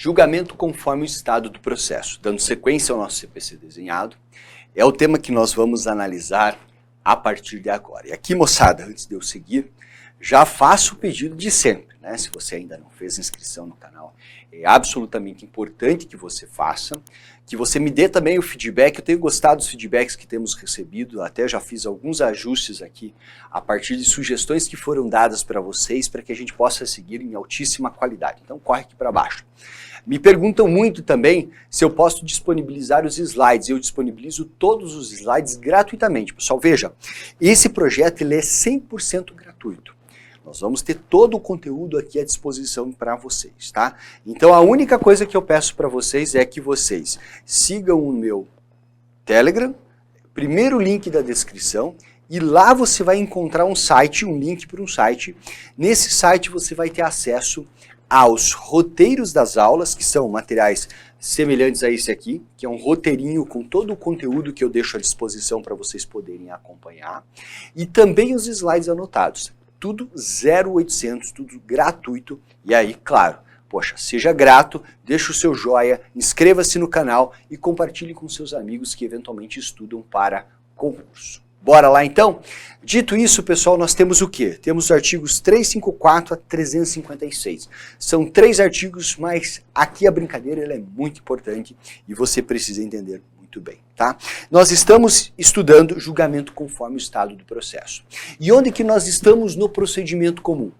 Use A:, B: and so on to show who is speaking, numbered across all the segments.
A: Julgamento conforme o estado do processo. Dando sequência ao nosso CPC desenhado, é o tema que nós vamos analisar a partir de agora. E aqui, moçada, antes de eu seguir, já faço o pedido de sempre, né? Se você ainda não fez inscrição no canal, é absolutamente importante que você faça, que você me dê também o feedback. Eu tenho gostado dos feedbacks que temos recebido, até já fiz alguns ajustes aqui a partir de sugestões que foram dadas para vocês, para que a gente possa seguir em altíssima qualidade. Então corre aqui para baixo. Me perguntam muito também se eu posso disponibilizar os slides. Eu disponibilizo todos os slides gratuitamente. Pessoal, veja, esse projeto ele é 100% gratuito. Nós vamos ter todo o conteúdo aqui à disposição para vocês, tá? Então a única coisa que eu peço para vocês é que vocês sigam o meu Telegram, primeiro link da descrição, e lá você vai encontrar um site, um link para um site. Nesse site você vai ter acesso aos roteiros das aulas, que são materiais semelhantes a esse aqui, que é um roteirinho com todo o conteúdo que eu deixo à disposição para vocês poderem acompanhar, e também os slides anotados. Tudo 0800, tudo gratuito. E aí, claro, poxa, seja grato, deixa o seu joia, inscreva-se no canal e compartilhe com seus amigos que eventualmente estudam para concurso. Bora lá então? Dito isso, pessoal, nós temos o quê? Temos os artigos 354 a 356. São 3 artigos, mas aqui a brincadeira ela é muito importante e você precisa entender muito bem, tá? Nós estamos estudando julgamento conforme o estado do processo. E onde que nós estamos no procedimento comum?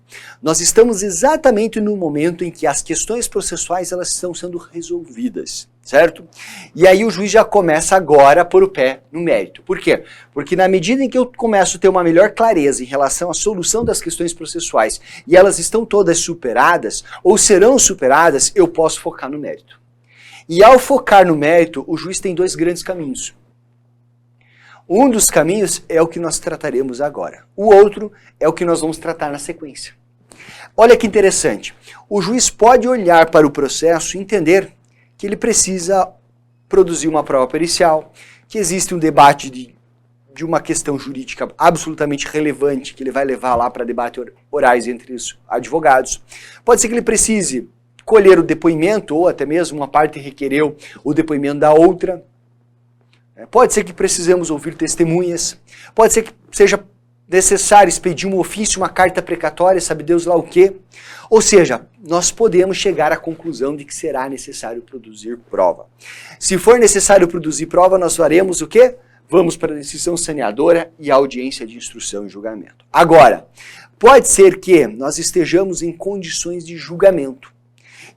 A: Nós estamos exatamente no momento em que as questões processuais elas estão sendo resolvidas, certo? E aí o juiz já começa agora a pôr o pé no mérito. Por quê? Porque na medida em que eu começo a ter uma melhor clareza em relação à solução das questões processuais e elas estão todas superadas ou serão superadas, eu posso focar no mérito. E ao focar no mérito, o juiz tem 2 grandes caminhos. Um dos caminhos é o que nós trataremos agora. O outro é o que nós vamos tratar na sequência. Olha que interessante. O juiz pode olhar para o processo e entender que ele precisa produzir uma prova pericial, que existe um debate de uma questão jurídica absolutamente relevante, que ele vai levar lá para debates orais entre os advogados. Pode ser que ele precise colher o depoimento, ou até mesmo uma parte requereu o depoimento da outra. Pode ser que precisemos ouvir testemunhas. Pode ser que seja necessário expedir um ofício, uma carta precatória, sabe Deus lá o quê. Ou seja, nós podemos chegar à conclusão de que será necessário produzir prova. Se for necessário produzir prova, nós faremos o quê? Vamos para a decisão saneadora e a audiência de instrução e julgamento. Agora, pode ser que nós estejamos em condições de julgamento.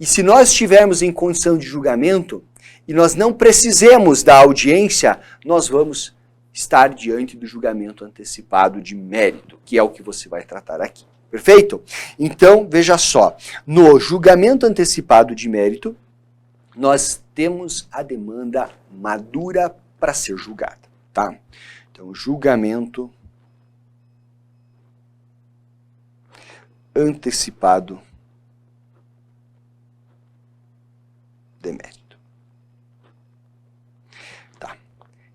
A: E se nós estivermos em condição de julgamento e nós não precisemos da audiência, nós vamos estar diante do julgamento antecipado de mérito, que é o que você vai tratar aqui. Perfeito? Então, veja só, no julgamento antecipado de mérito, nós temos a demanda madura para ser julgada, tá? Então, julgamento antecipado de mérito. Tá.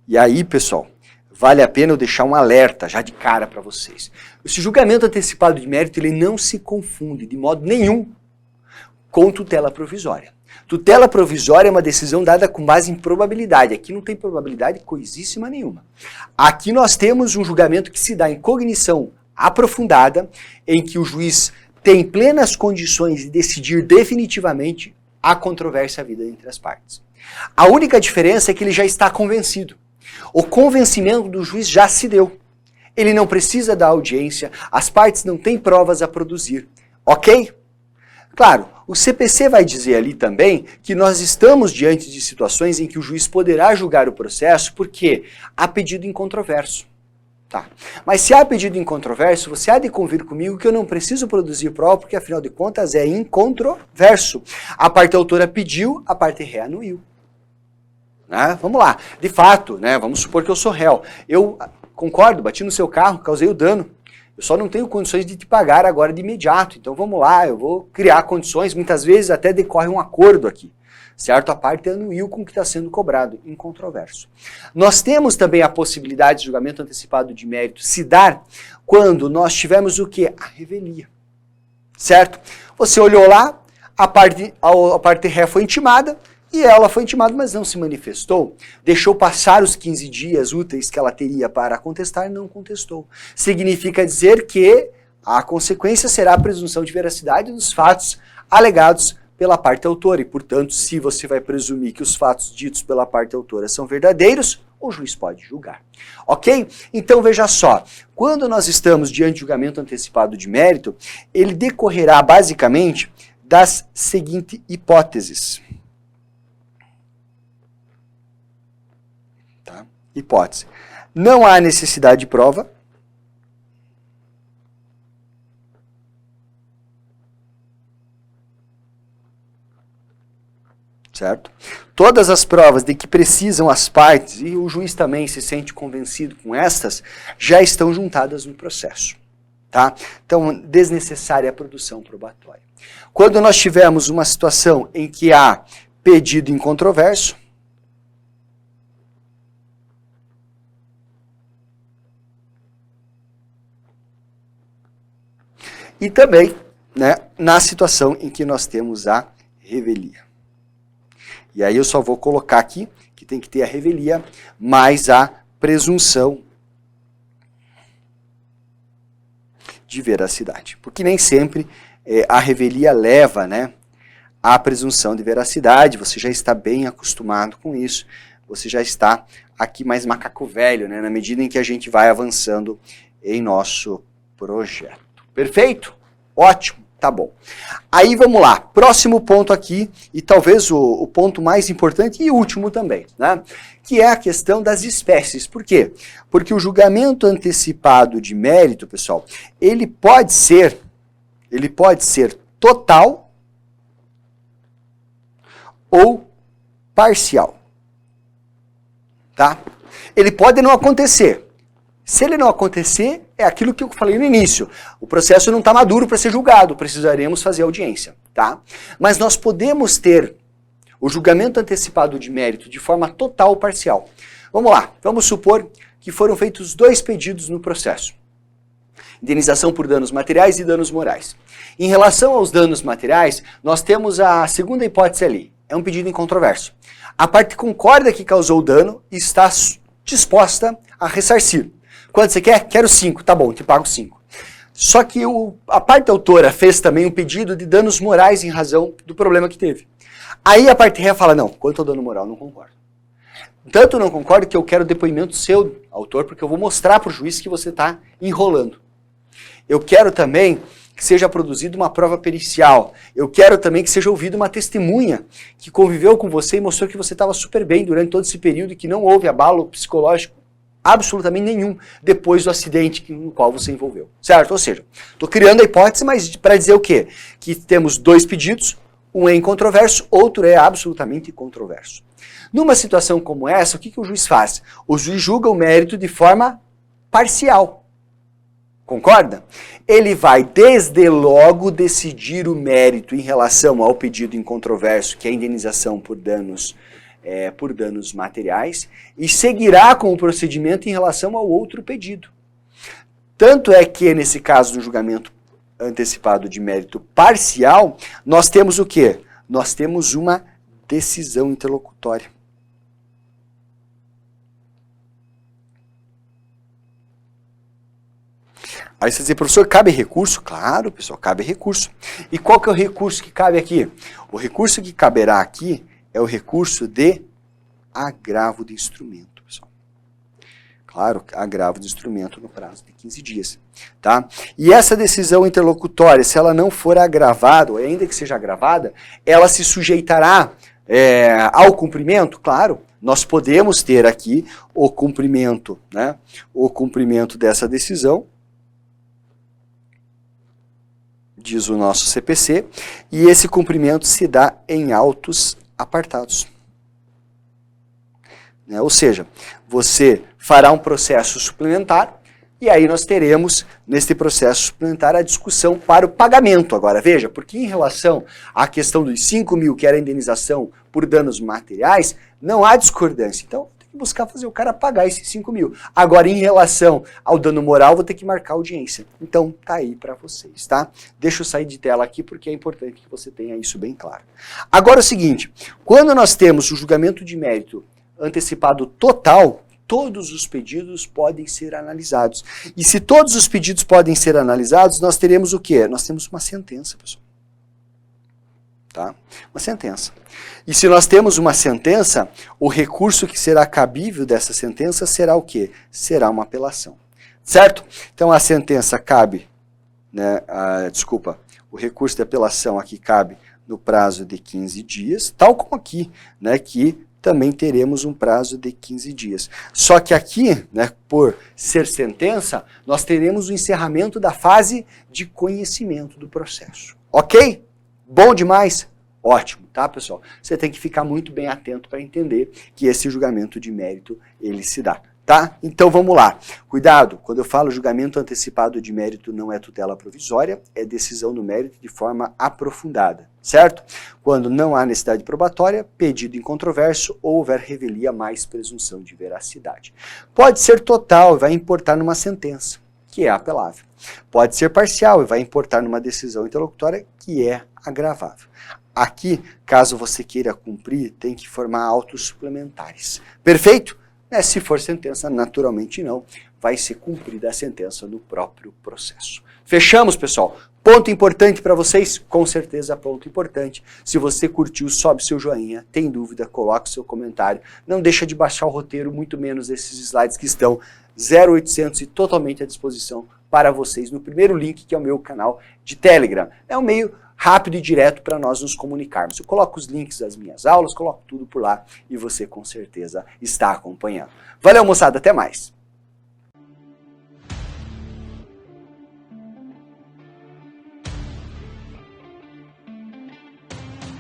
A: E aí, pessoal, vale a pena eu deixar um alerta já de cara para vocês. Esse julgamento antecipado de mérito, ele não se confunde de modo nenhum com tutela provisória. Tutela provisória é uma decisão dada com base em probabilidade. Aqui não tem probabilidade coisíssima nenhuma. Aqui nós temos um julgamento que se dá em cognição aprofundada, em que o juiz tem plenas condições de decidir definitivamente a controvérsia havida entre as partes. A única diferença é que ele já está convencido. O convencimento do juiz já se deu. Ele não precisa da audiência, as partes não têm provas a produzir. Ok? Claro, o CPC vai dizer ali também que nós estamos diante de situações em que o juiz poderá julgar o processo porque há pedido incontroverso. Tá. Mas se há pedido incontroverso, você há de convir comigo que eu não preciso produzir prova, porque afinal de contas é incontroverso. A parte autora pediu, a parte ré anuiu. Né? Vamos lá. De fato, né, vamos supor que eu sou réu. Eu concordo, bati no seu carro, causei o dano. Eu só não tenho condições de te pagar agora de imediato. Então vamos lá, eu vou criar condições, muitas vezes até decorre um acordo aqui. Certo? A parte anuiu com o que está sendo cobrado, incontroverso. Nós temos também a possibilidade de julgamento antecipado de mérito se dar quando nós tivermos o quê? A revelia. Certo? Você olhou lá, a parte ré foi intimada, e ela foi intimada, mas não se manifestou. Deixou passar os 15 dias úteis que ela teria para contestar, não contestou. Significa dizer que a consequência será a presunção de veracidade dos fatos alegados pela parte autora. E, portanto, se você vai presumir que os fatos ditos pela parte autora são verdadeiros, o juiz pode julgar. Ok? Então, veja só. Quando nós estamos diante de julgamento antecipado de mérito, ele decorrerá basicamente das seguintes hipóteses. Tá? Hipótese. Não há necessidade de prova. Certo? Todas as provas de que precisam as partes, e o juiz também se sente convencido com estas, já estão juntadas no processo. Tá? Então, desnecessária a produção probatória. Quando nós tivermos uma situação em que há pedido incontroverso, e também, né, na situação em que nós temos a revelia. E aí eu só vou colocar aqui que tem que ter a revelia mais a presunção de veracidade. Porque nem sempre a revelia leva, né, à presunção de veracidade. Você já está bem acostumado com isso. Você já está aqui mais macaco velho, né, na medida em que a gente vai avançando em nosso projeto. Perfeito? Ótimo. Tá bom. Aí vamos lá, próximo ponto aqui, e talvez o ponto mais importante e último também, né? Que é a questão das espécies. Por quê? Porque o julgamento antecipado de mérito, pessoal, ele pode ser total ou parcial. Tá? Ele pode não acontecer. Se ele não acontecer, é aquilo que eu falei no início. O processo não está maduro para ser julgado, precisaremos fazer audiência. Tá? Mas nós podemos ter o julgamento antecipado de mérito de forma total ou parcial. Vamos lá, vamos supor que foram feitos 2 pedidos no processo. Indenização por danos materiais e danos morais. Em relação aos danos materiais, nós temos a segunda hipótese ali. É um pedido incontroverso. A parte que concorda que causou o dano e está disposta a ressarcir. Quanto você quer? Quero 5. Tá bom, te pago 5. Só que a parte autora fez também um pedido de danos morais em razão do problema que teve. Aí a parte ré fala, não, quanto ao dano moral, não concordo. Tanto não concordo que eu quero depoimento seu, autor, porque eu vou mostrar para o juiz que você está enrolando. Eu quero também que seja produzida uma prova pericial. Eu quero também que seja ouvida uma testemunha que conviveu com você e mostrou que você estava super bem durante todo esse período e que não houve abalo psicológico absolutamente nenhum depois do acidente no qual você envolveu. Certo? Ou seja, estou criando a hipótese, mas para dizer o quê? Que temos 2 pedidos, um é incontroverso, outro é absolutamente incontroverso. Numa situação como essa, o que o juiz faz? O juiz julga o mérito de forma parcial. Concorda? Ele vai desde logo decidir o mérito em relação ao pedido incontroverso, que é a indenização por danos materiais, e seguirá com o procedimento em relação ao outro pedido. Tanto é que, nesse caso do julgamento antecipado de mérito parcial, nós temos o quê? Nós temos uma decisão interlocutória. Aí você diz, professor, cabe recurso? Claro, pessoal, cabe recurso. E qual que é o recurso que cabe aqui? O recurso que caberá aqui é o recurso de agravo de instrumento, pessoal. Claro, agravo de instrumento no prazo de 15 dias. Tá? E essa decisão interlocutória, se ela não for agravada, ou ainda que seja agravada, ela se sujeitará ao cumprimento? Claro, nós podemos ter aqui o cumprimento, né? O cumprimento dessa decisão, diz o nosso CPC, e esse cumprimento se dá em autos apartados. Né? Ou seja, você fará um processo suplementar, e aí nós teremos, nesse processo suplementar, a discussão para o pagamento. Agora, veja, porque em relação à questão dos 5 mil, que era a indenização por danos materiais, não há discordância. Então, tem que buscar fazer o cara pagar esses 5 mil. Agora, em relação ao dano moral, vou ter que marcar audiência. Então, tá aí para vocês, tá? Deixa eu sair de tela aqui, porque é importante que você tenha isso bem claro. Agora é o seguinte, quando nós temos o julgamento de mérito antecipado total, todos os pedidos podem ser analisados. E se todos os pedidos podem ser analisados, nós teremos o quê? Nós temos uma sentença, pessoal. Tá? Uma sentença. E se nós temos uma sentença, o recurso que será cabível dessa sentença será o quê? Será uma apelação. Certo? Então a sentença cabe, né, o recurso de apelação aqui cabe no prazo de 15 dias, tal como aqui, né, que também teremos um prazo de 15 dias. Só que aqui, né, por ser sentença, nós teremos o encerramento da fase de conhecimento do processo. Ok? Bom demais? Ótimo, tá, pessoal? Você tem que ficar muito bem atento para entender que esse julgamento de mérito, ele se dá, tá? Então vamos lá. Cuidado, quando eu falo julgamento antecipado de mérito não é tutela provisória, é decisão do mérito de forma aprofundada, certo? Quando não há necessidade probatória, pedido incontroverso ou houver revelia mais presunção de veracidade. Pode ser total e vai importar numa sentença, que é apelável. Pode ser parcial e vai importar numa decisão interlocutória, que é agravável. Aqui, caso você queira cumprir, tem que formar autos suplementares. Perfeito? Se for sentença, naturalmente não. Vai ser cumprida a sentença no próprio processo. Fechamos, pessoal? Ponto importante para vocês? Com certeza, ponto importante. Se você curtiu, sobe seu joinha. Tem dúvida, coloque seu comentário. Não deixa de baixar o roteiro, muito menos esses slides que estão 0800 e totalmente à disposição para vocês no primeiro link, que é o meu canal de Telegram. É um meio rápido e direto para nós nos comunicarmos. Eu coloco os links das minhas aulas, coloco tudo por lá e você com certeza está acompanhando. Valeu, moçada, até mais!